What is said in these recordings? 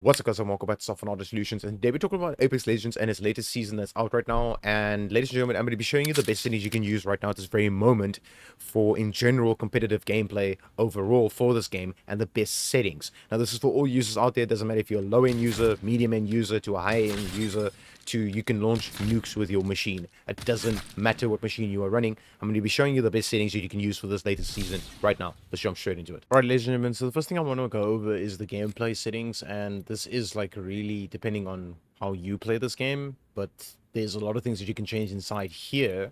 What's up, guys, and welcome back to Software Knowledge Solutions. And today we're talking about Apex Legends and its latest season that's out right now. And ladies and gentlemen, I'm going to be showing you the best settings you can use right now at this very moment for, in general, competitive gameplay overall for this game, and the best settings. Now, this is for all users out there. It doesn't matter if you're a low-end user, medium-end user, to a high-end user, to you can launch nukes with your machine. It doesn't matter what machine you are running. I'm going to be showing you the best settings that you can use for this latest season right now. Let's jump straight into it. All right, ladies and gentlemen, so the first thing I want to go over is the gameplay settings, and this is like really depending on how you play this game, but there's a lot of things that you can change inside here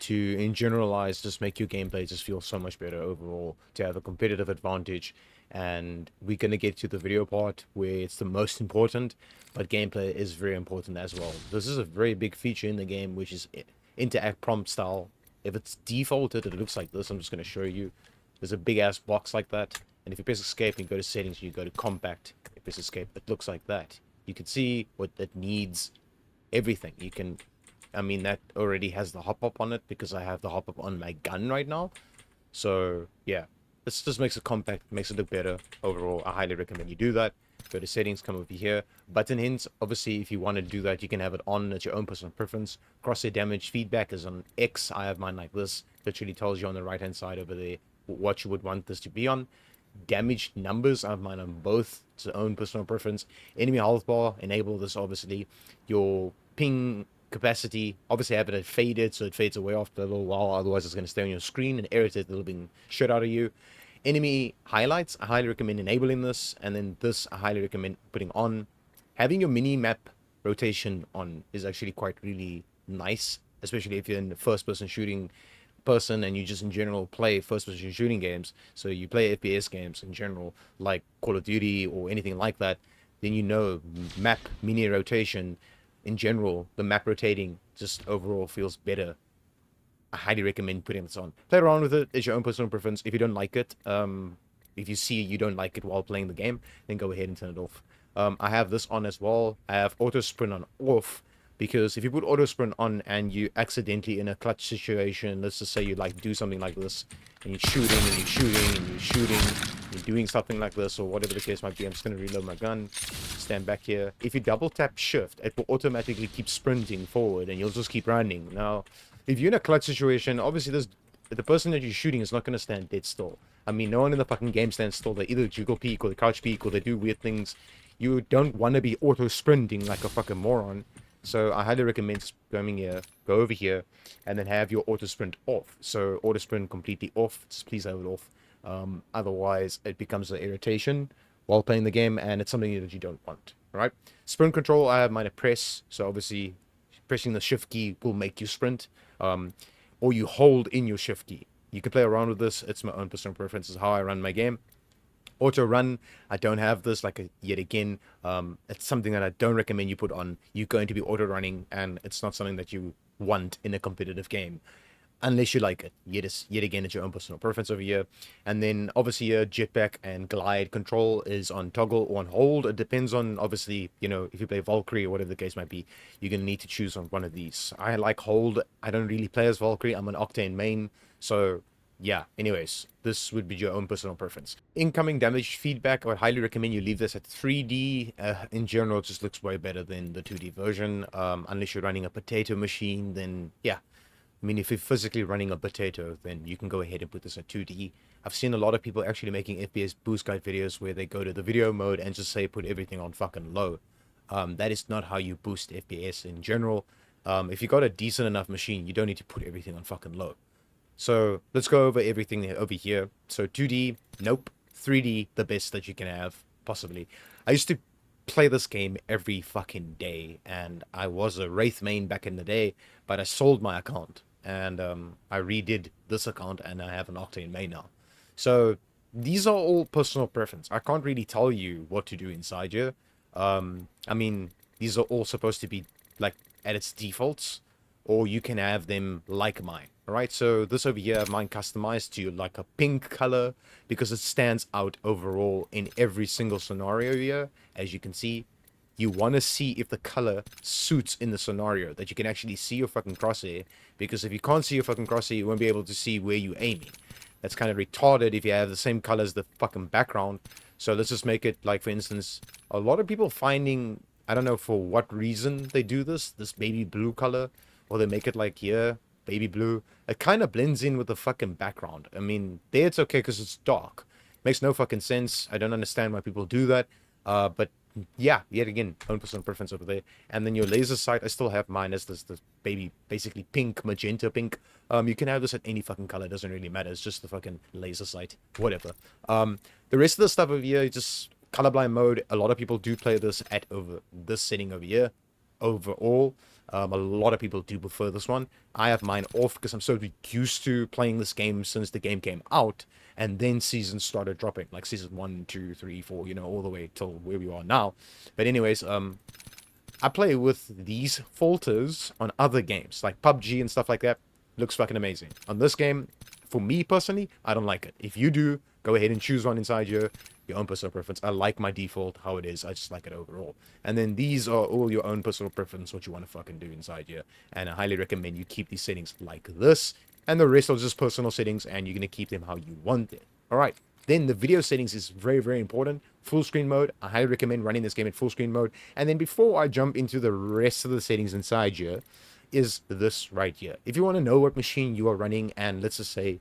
to, in generalize, just make your gameplay just feel so much better overall, to have a competitive advantage. And we're going to get to the video part where it's the most important, but gameplay is very important as well. This is a very big feature in the game, which is interact prompt style. If it's defaulted, it looks like this. I'm just going to show you. There's a big ass box like that, and if you press escape and you go to settings, you go to compact, you press escape, it looks like that. You can see what it needs, everything. You can, I mean, that already has the hop-up on it because I have the hop-up on my gun right now. So, yeah. This just makes it compact, makes it look better. Overall, I highly recommend you do that. Go to settings, come over here. Button hints, obviously, if you want to do that, you can have it on at your own personal preference. Crosshair damage feedback is on X. I have mine like this. Literally tells you on the right-hand side over there what you would want this to be on. Damage numbers, I have mine on both. It's your own personal preference. Enemy health bar, enable this, obviously. Your ping capacity, obviously have it faded, so it fades away after a little while, otherwise it's going to stay on your screen and irritate the living shit out of you. Enemy highlights, I highly recommend enabling this, and then this I highly recommend putting on. Having your mini map rotation on is actually quite really nice, especially if you're in the first person shooting person and you just in general play first person shooting games, so you play FPS games in general like Call of Duty or anything like that, then you know map mini rotation in general, the map rotating just overall feels better. I highly recommend putting this on. Play around with it. It's your own personal preference. If you don't like it, if you see you don't like it while playing the game, then go ahead and turn it off. I have this on as well. I have auto sprint on off, because if you put auto sprint on and you accidentally in a clutch situation, let's just say you like do something like this, and you're shooting and you're shooting and you're shooting, you're doing something like this or whatever the case might be. I'm just going to reload my gun, stand back here. If you double tap shift, it will automatically keep sprinting forward and you'll just keep running. Now, if you're in a clutch situation, obviously the person that you're shooting is not going to stand dead still. I mean, no one in the fucking game stands still. They either jiggle peek or they crouch peek or they do weird things. You don't want to be auto sprinting like a fucking moron. So I highly recommend coming here, go over here, and then have your auto sprint off. So auto sprint completely off. Just please have it off. Otherwise, it becomes an irritation while playing the game, and it's something that you don't want. All right. Sprint control, I have mine at press. So obviously, pressing the shift key will make you sprint, or you hold in your shift key. You can play around with this. It's my own personal preference. Is how I run my game. Auto run, I don't have this, like, yet again. It's something that I don't recommend you put on. You're going to be auto running, and it's not something that you want in a competitive game unless you like it. Yet again, it's your own personal preference over here. And then obviously your jetpack and glide control is on toggle or on hold. It depends on, obviously, you know, if you play Valkyrie or whatever the case might be, you're going to need to choose on one of these. I like hold. I don't really play as Valkyrie. I'm an Octane main, so yeah. Anyways, this would be your own personal preference. Incoming damage feedback, I would highly recommend you leave this at 3D. In general, it just looks way better than the 2D version. Unless you're running a potato machine, then yeah. I mean, if you're physically running a potato, then you can go ahead and put this at 2D. I've seen a lot of people actually making FPS boost guide videos where they go to the video mode and just say put everything on fucking low. That is not how you boost FPS in general. If you got a decent enough machine, you don't need to put everything on fucking low. So let's go over everything over here. So 2D, nope. 3D, the best that you can have, possibly. I used to play this game every fucking day, and I was a Wraith main back in the day, but I sold my account, and I redid this account, and I have an Octane main now. So these are all personal preference. I can't really tell you what to do inside here. I mean, these are all supposed to be like at its defaults, or you can have them like mine. All right, so this over here, I have mine customized to like a pink color because it stands out overall in every single scenario here. As you can see, you want to see if the color suits in the scenario, that you can actually see your fucking crosshair, because if you can't see your fucking crosshair, you won't be able to see where you're aiming. That's kind of retarded if you have the same color as the fucking background. So let's just make it like, for instance, a lot of people finding, I don't know for what reason they do this baby blue color, or they make it like here, baby blue. It kind of blends in with the fucking background. I mean, there it's okay because it's dark. Makes no fucking sense. I don't understand why people do that. But yeah, yet again, own personal preference over there. And then your laser sight, I still have mine as this baby, basically pink, magenta pink. You can have this at any fucking color, it doesn't really matter. It's just the fucking laser sight, whatever. The rest of the stuff over here, just colorblind mode. A lot of people do play this at over this setting over here. Overall, a lot of people do prefer this one. I have mine off because I'm so used to playing this game since the game came out, and then seasons started dropping, like season 1, 2, 3, 4, you know, all the way till where we are now. But anyways, I play with these filters on other games like PUBG and stuff like that. Looks fucking amazing. On this game, for me personally, I don't like it. If you do, go ahead and choose one inside your own personal preference. I like my default how it is. I just like it overall. And then these are all your own personal preference, what you want to fucking do inside here. And I highly recommend you keep these settings like this. And the rest are just personal settings, and you're going to keep them how you want it. Alright. Then the video settings is very, very important. Full screen mode. I highly recommend running this game in full screen mode. And then before I jump into the rest of the settings inside here, is this right here. If you want to know what machine you are running, and let's just say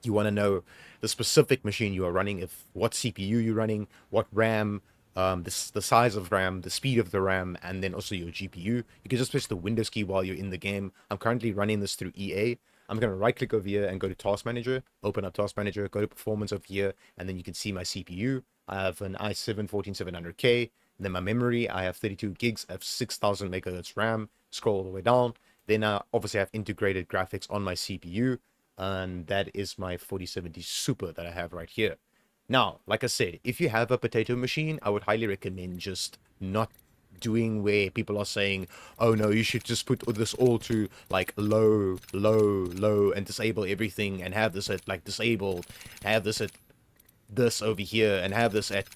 you want to know the specific machine you are running, if what CPU you're running, what RAM, the size of RAM, the speed of the RAM, and then also your GPU, you can just press the Windows key while you're in the game. I'm currently running this through EA. I'm going to right click over here and go to Task Manager, open up Task Manager, go to Performance over here, and then you can see my CPU. I have an i7-14700K. Then my memory, I have 32 gigs, I have 6000 megahertz RAM. Scroll all the way down. Then obviously I have integrated graphics on my CPU, and that is my 4070 Super that I have right here. Now, like I said, if you have a potato machine, I would highly recommend just not doing where people are saying, oh no, you should just put this all to like low, and disable everything, and have this at like disabled, have this at this over here, and have this at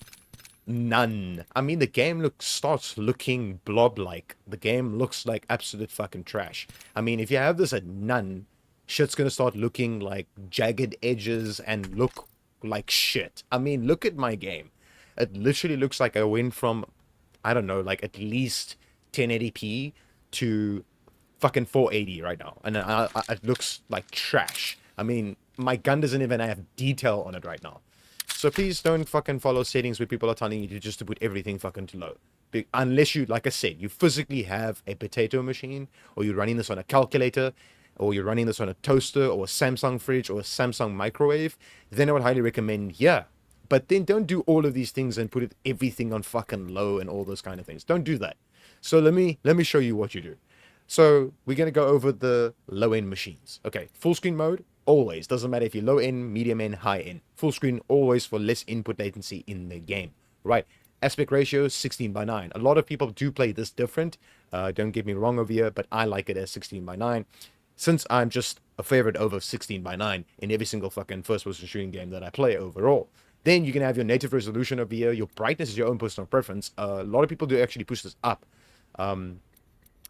none. I mean, the game starts looking blob-like. The game looks like absolute fucking trash. I mean, if you have this at none, shit's gonna start looking like jagged edges and look like shit. I mean, look at my game. It literally looks like I went from, I don't know, like at least 1080p to fucking 480 right now. And it looks like trash. I mean, my gun doesn't even have detail on it right now. So please don't fucking follow settings where people are telling you just to put everything fucking to low. Unless you, like I said, you physically have a potato machine, or you're running this on a calculator, or you're running this on a toaster, or a Samsung fridge, or a Samsung microwave, then I would highly recommend, yeah. But then don't do all of these things and put everything on fucking low and all those kind of things. Don't do that. So let me show you what you do. So we're going to go over the low-end machines. Okay, full screen mode. Always. Doesn't matter if you're low end, medium end, high end. Full screen always for less input latency in the game. Right. Aspect ratio 16:9. A lot of people do play this different. Don't get me wrong over here, but I like it as 16:9. Since I'm just a favorite over 16:9 in every single fucking first person shooting game that I play overall. Then you can have your native resolution over here. Your brightness is your own personal preference. A lot of people do actually push this up.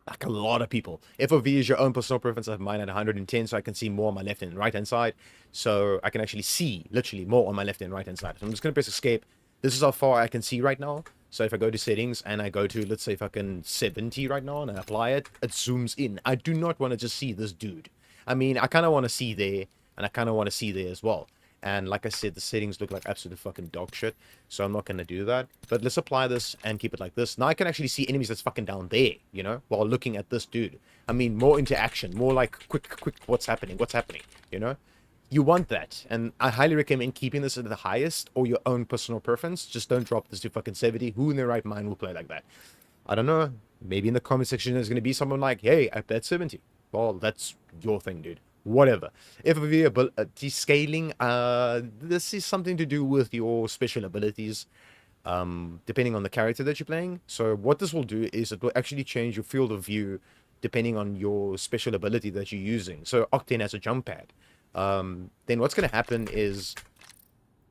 Like a lot of people. FOV is your own personal preference. I have mine at 110, so I can see more on my left and right hand side. So I can actually see literally more on my left and right hand side. So I'm just going to press escape. This is how far I can see right now. So if I go to settings and I go to, let's say, fucking 70 right now and I apply it, it zooms in. I do not want to just see this dude. I mean, I kind of want to see there, and I kind of want to see there as well. And like I said, the settings look like absolute fucking dog shit. So I'm not going to do that. But let's apply this and keep it like this. Now I can actually see enemies that's fucking down there, you know, while looking at this dude. I mean, more interaction, more like quick, what's happening, you know? You want that. And I highly recommend keeping this at the highest or your own personal preference. Just don't drop this to fucking 70. Who in their right mind will play like that? I don't know. Maybe in the comment section there's going to be someone like, hey, I played 70. Well, that's your thing, dude. Whatever. FOV ability scaling, this is something to do with your special abilities, depending on the character that you're playing. So what this will do is it will actually change your field of view depending on your special ability that you're using. So Octane has a jump pad. Then what's going to happen is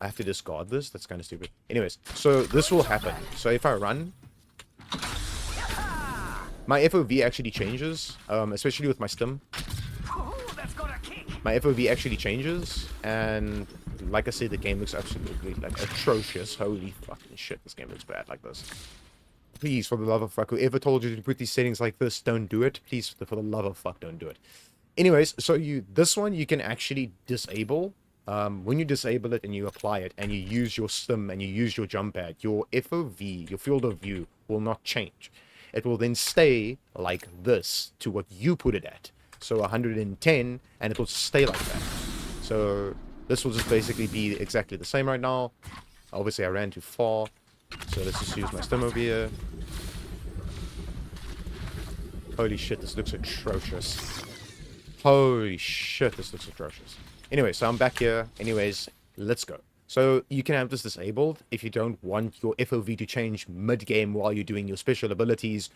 I have to discard this. That's kind of stupid. Anyways, so this will happen. So if I run, my FOV actually changes, especially with my stim. My FOV actually changes, and like I said, the game looks absolutely, like, atrocious. Holy fucking shit, this game looks bad like this. Please, for the love of fuck, whoever told you to put these settings like this, don't do it. Please, for the love of fuck, don't do it. Anyways, so this one you can actually disable. When you disable it and you apply it and you use your stim and you use your jump pad, your FOV, your field of view, will not change. It will then stay like this to what you put it at. So 110, and it will stay like that. So this will just basically be exactly the same right now. Obviously, I ran too far. So let's just use my stim over here. Holy shit, this looks atrocious. Holy shit, this looks atrocious. Anyway, so I'm back here. Anyways, let's go. So you can have this disabled if you don't want your FOV to change mid-game while you're doing your special abilities,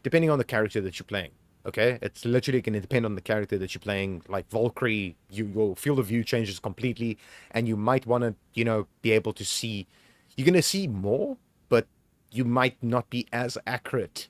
depending on the character that you're playing. Okay? It's literally going to depend on the character that you're playing. Like Valkyrie, your field of view changes completely, and you might want to, you know, be able to see... You're going to see more, but you might not be as accurate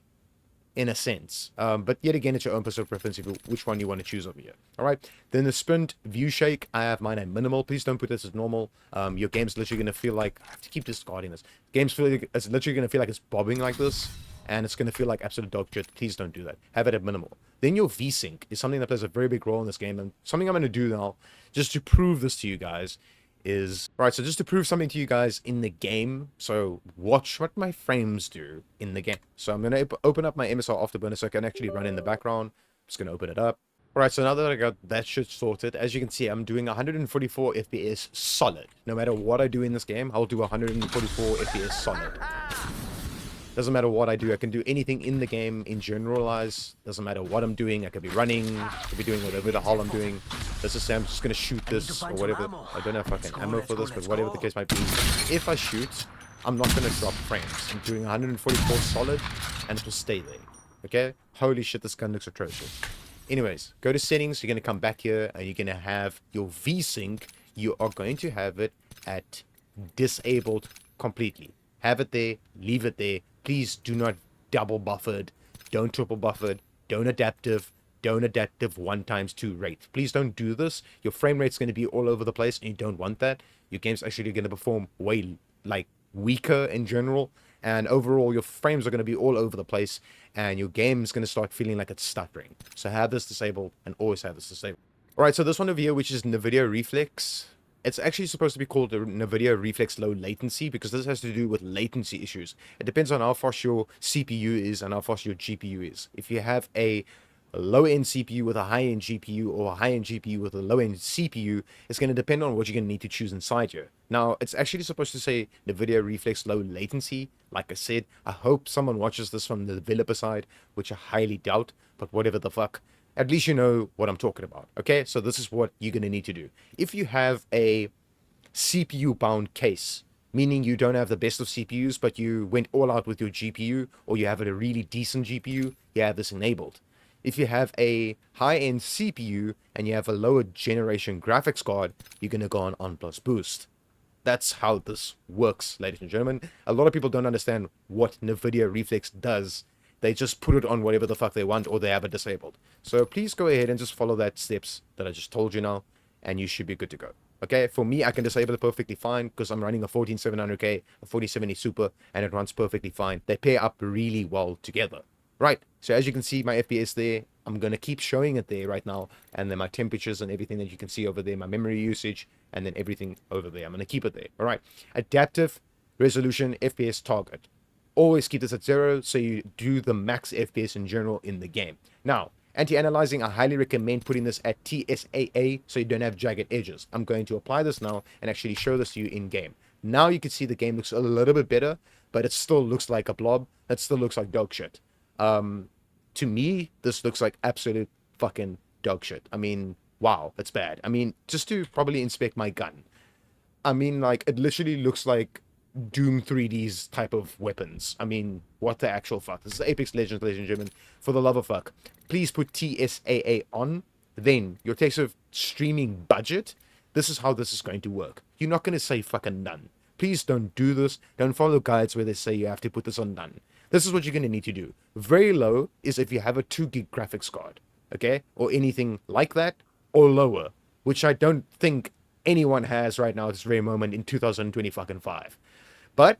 in a sense. But yet again, it's your own personal preference if which one you want to choose over here. All right. Then the sprint view shake, I have mine at minimal. Please don't put this as normal. Your game's literally going to feel like... I have to keep discarding this. It's literally going to feel like it's bobbing like this, and it's going to feel like absolute dog shit. Please don't do that. Have it at minimal. Then your VSync is something that plays a very big role in this game, and something I'm going to do now, just to prove this to you guys, is... Right, so just to prove something to you guys in the game, so watch what my frames do in the game. So I'm going to open up my MSR Afterburner so I can actually run in the background. I'm just going to open it up. Alright, so now that I got that shit sorted, as you can see, I'm doing 144 FPS solid. No matter what I do in this game, I'll do 144 FPS solid. Doesn't matter what I do, I can do anything in the game in generalize. Doesn't matter what I'm doing, I could be running, I could be doing whatever the hell I'm doing. Let's just say I'm just gonna shoot this or whatever. I don't have fucking ammo for this, but whatever the case might be. If I shoot, I'm not gonna drop frames. I'm doing 144 solid, and it will stay there. Okay? Holy shit, this gun looks atrocious. Anyways, go to settings, you're gonna come back here, and you're gonna have your VSync. You are going to have it at disabled completely. Have it there, leave it there. Please do not double buffered, don't triple buffered, don't adaptive 1x2 rate. Please don't do this. Your frame rate's going to be all over the place, and you don't want that. Your game's actually going to perform way, like, weaker in general, and overall your frames are going to be all over the place, and your game's going to start feeling like it's stuttering. So have this disabled, and always have this disabled. Alright, so this one over here, which is NVIDIA Reflex, it's actually supposed to be called the NVIDIA Reflex Low Latency, because this has to do with latency issues. It depends on how fast your CPU is and how fast your GPU is. If you have a low-end CPU with a high-end GPU, or a high-end GPU with a low-end CPU, it's going to depend on what you're going to need to choose inside here. Now, it's actually supposed to say NVIDIA Reflex Low Latency. Like I said, I hope someone watches this from the developer side, which I highly doubt, but whatever the fuck. At least you know what I'm talking about, okay? So this is what you're going to need to do. If you have a CPU-bound case, meaning you don't have the best of CPUs, but you went all out with your GPU, or you have a really decent GPU, you have this enabled. If you have a high-end CPU, and you have a lower generation graphics card, you're going to go on plus boost. That's how this works, ladies and gentlemen. A lot of people don't understand what NVIDIA Reflex does. They just put it on whatever the fuck they want, or they have it disabled. So please go ahead and just follow that steps that I just told you now, and you should be good to go. Okay, for me, I can disable it perfectly fine because I'm running a 14700K, a 4070 Super, and it runs perfectly fine. They pair up really well together. Right, so as you can see, my FPS there, I'm going to keep showing it there right now, and then my temperatures and everything that you can see over there, my memory usage, and then everything over there. I'm going to keep it there. All right, adaptive resolution FPS target. Always keep this at 0 so you do the max FPS in general in the game. Now, anti-aliasing, I highly recommend putting this at TSAA so you don't have jagged edges. I'm going to apply this now and actually show this to you in game. Now you can see the game looks a little bit better, but it still looks like a blob. It still looks like dog shit. To me, this looks like absolute fucking dog shit. I mean, wow, it's bad. I mean, just to probably inspect my gun. I mean, like, it literally looks like Doom 3D's type of weapons. I mean, what the actual fuck? This is Apex Legends, ladies and gentlemen. For the love of fuck, please put TSAA on. Then, your taste of streaming budget, this is how this is going to work. You're not going to say fucking none. Please don't do this. Don't follow guides where they say you have to put this on none. This is what you're going to need to do. Very low is if you have a 2 gig graphics card, okay? Or anything like that, or lower, which I don't think anyone has right now at this very moment in 2025. But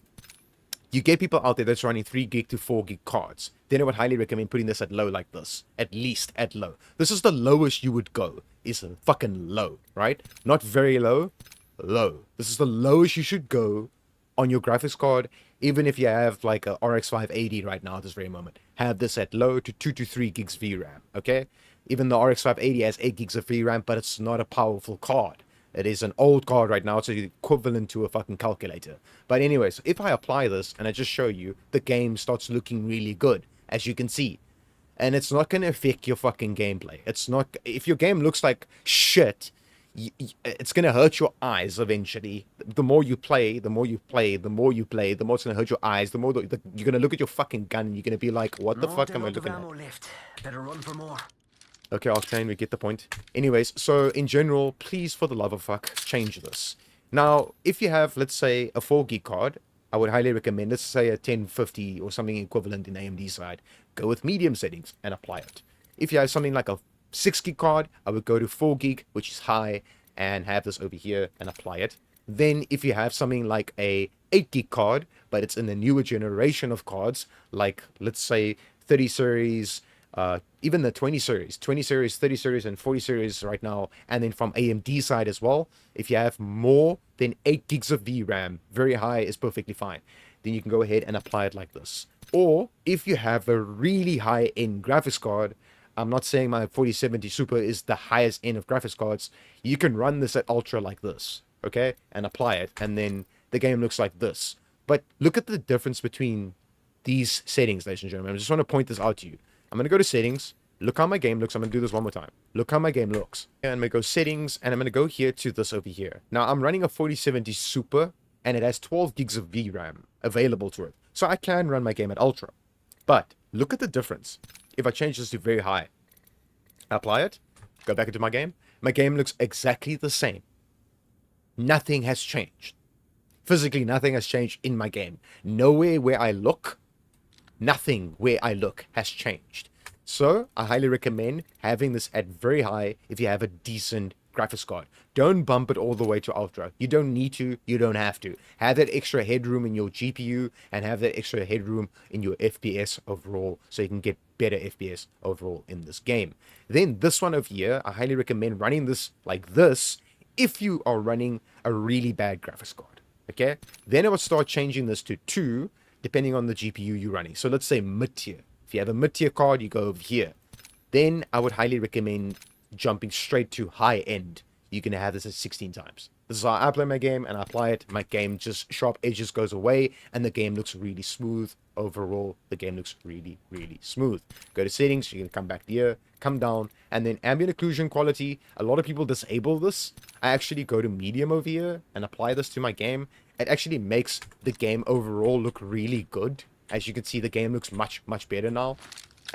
you get people out there that's running 3 gig to 4 gig cards. Then I would highly recommend putting this at low like this. At least at low. This is the lowest you would go. Is fucking low, right? Not very low. Low. This is the lowest you should go on your graphics card. Even if you have like a RX 580 right now at this very moment. Have this at low to 2 to 3 gigs VRAM. Okay? Even the RX 580 has 8 gigs of VRAM, but it's not a powerful card. It is an old card right now, so it's equivalent to a fucking calculator. But anyways, if I apply this and I just show you, the game starts looking really good, as you can see. And it's not going to affect your fucking gameplay. It's not... If your game looks like shit, it's going to hurt your eyes eventually. The more you play, the more you play, the more you play, the more it's going to hurt your eyes. The more you're going to look at your fucking gun and you're going to be like, what the fuck am I looking at? Left. Better run for more. Okay, Octane, we get the point. Anyways, so in general, please, for the love of fuck, change this. Now, if you have, let's say, a 4 gig card, I would highly recommend, let's say a 1050 or something equivalent in AMD side, go with medium settings and apply it. If you have something like a 6 gig card, I would go to 4 gig, which is high, and have this over here and apply it. Then if you have something like a 8 gig card, but it's in the newer generation of cards, like, let's say, 30 series, even the 20 series, 30 series, and 40 series right now, and then from AMD side as well, if you have more than 8 gigs of VRAM, very high is perfectly fine. Then you can go ahead and apply it like this. Or if you have a really high-end graphics card, I'm not saying my 4070 Super is the highest end of graphics cards, you can run this at Ultra like this, okay, and apply it, and then the game looks like this. But look at the difference between these settings, ladies and gentlemen. I just want to point this out to you. I'm going to go to settings, look how my game looks. I'm going to do this one more time. Look how my game looks. And I'm going to go settings, and I'm going to go here to this over here. Now, I'm running a 4070 Super, and it has 12 gigs of VRAM available to it. So I can run my game at Ultra. But look at the difference. If I change this to very high, apply it, go back into my game looks exactly the same. Nothing has changed. Physically, nothing has changed in my game. Nowhere where I look, nothing where I look has changed. So I highly recommend having this at very high if you have a decent graphics card. Don't bump it all the way to Ultra. You don't need to, you don't have to. Have that extra headroom in your GPU and have that extra headroom in your FPS overall so you can get better FPS overall in this game. Then this one over here, I highly recommend running this like this if you are running a really bad graphics card. Okay? Then I would start changing this to 2 depending on the GPU you're running. So let's say mid-tier. If you have a mid-tier card, you go over here. Then I would highly recommend jumping straight to high-end. You're going to have this at 16 times. This is how I play my game, and I apply it. My game just, sharp edges goes away, and the game looks really smooth. Overall, the game looks really, really smooth. Go to settings, you can come back here, come down, and then ambient occlusion quality. A lot of people disable this. I actually go to medium over here and apply this to my game. It actually makes the game overall look really good. As you can see, the game looks much, much better now.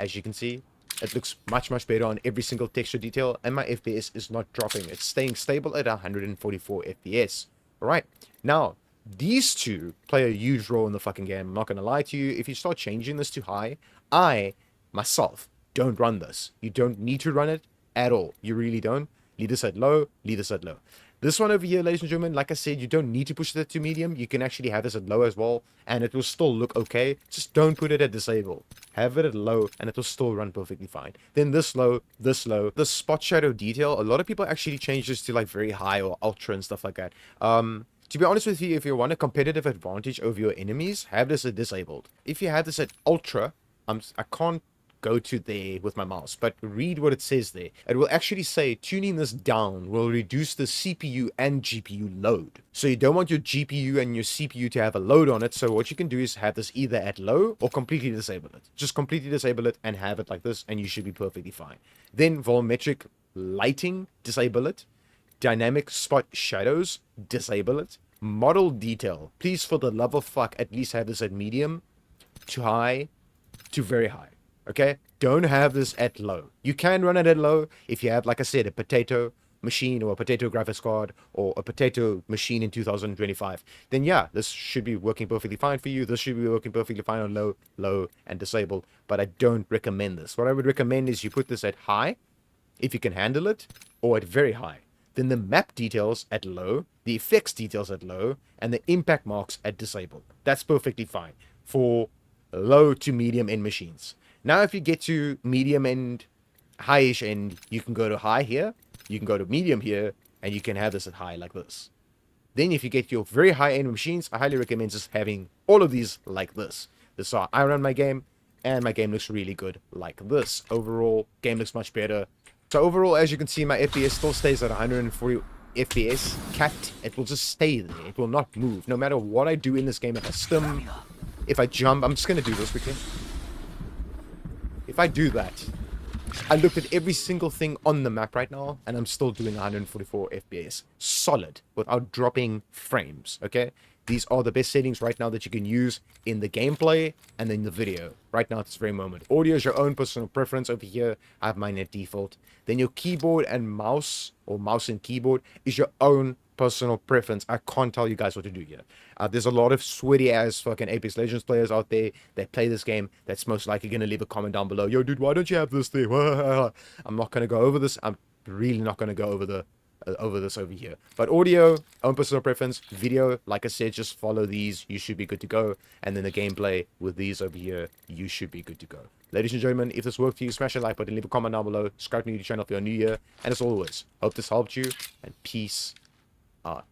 As you can see, it looks much, much better on every single texture detail, and my FPS is not dropping. It's staying stable at 144 FPS. Alright, now, these two play a huge role in the fucking game. I'm not going to lie to you. If you start changing this to high, I, myself, don't run this. You don't need to run it at all. You really don't. Leave this at low, leave this at low. This one over here, ladies and gentlemen, like I said, you don't need to push that to medium. You can actually have this at low as well, and it will still look okay. Just don't put it at disable. Have it at low, and it will still run perfectly fine. Then this low, this low. The spot shadow detail, a lot of people actually change this to like very high or ultra and stuff like that. To be honest with you, if you want a competitive advantage over your enemies, have this at disabled. If you have this at ultra, I can't go to there with my mouse, but read what it says there. It will actually say tuning this down will reduce the CPU and GPU load. So you don't want your GPU and your CPU to have a load on it. So what you can do is have this either at low or completely disable it. Just completely disable it and have it like this, and you should be perfectly fine. Then volumetric lighting, disable it. Dynamic spot shadows, disable it. Model detail, please, for the love of fuck, at least have this at medium to high to very high. Okay, don't have this at low. You can run it at low if you have, like I said, a potato machine or a potato graphics card or a potato machine in 2025. Then yeah, this should be working perfectly fine for you. This should be working perfectly fine on low, low, and disable. But I don't recommend this. What I would recommend is you put this at high if you can handle it, or at very high. then the map details at low, the effects details at low, and the impact marks at disable. That's perfectly fine for low to medium end machines. Now, if you get to medium end, high-ish end, you can go to high here, you can go to medium here, and you can have this at high like this. Then if you get your very high-end machines, I highly recommend just having all of these like this. This is how I run my game, and my game looks really good like this. Overall, game looks much better. So overall, as you can see, my FPS still stays at 140 FPS capped. It will just stay there. It will not move. No matter what I do in this game, if I stim, if I jump, I'm just going to do this quickly. If I do that, I looked at every single thing on the map right now, and I'm still doing 144 FPS. Solid, without dropping frames, okay? These are the best settings right now that you can use in the gameplay and in the video. Right now at this very moment. Audio is your own personal preference over here. I have mine at default. Then your keyboard and mouse, or mouse and keyboard, is your own personal preference. I can't tell you guys what to do here. There's a lot of sweaty ass fucking Apex Legends players out there that play this game that's most likely going to leave a comment down below. Yo, dude, why don't you have this thing? I'm not going to go over this. I'm really not going to go over this over here. But audio, own personal preference. Video, like I said, just follow these. You should be good to go. And then the gameplay with these over here, you should be good to go. Ladies and gentlemen, if this worked for you, smash a like button, leave a comment down below, subscribe to the channel if you're new here. And as always, hope this helped you, and peace out.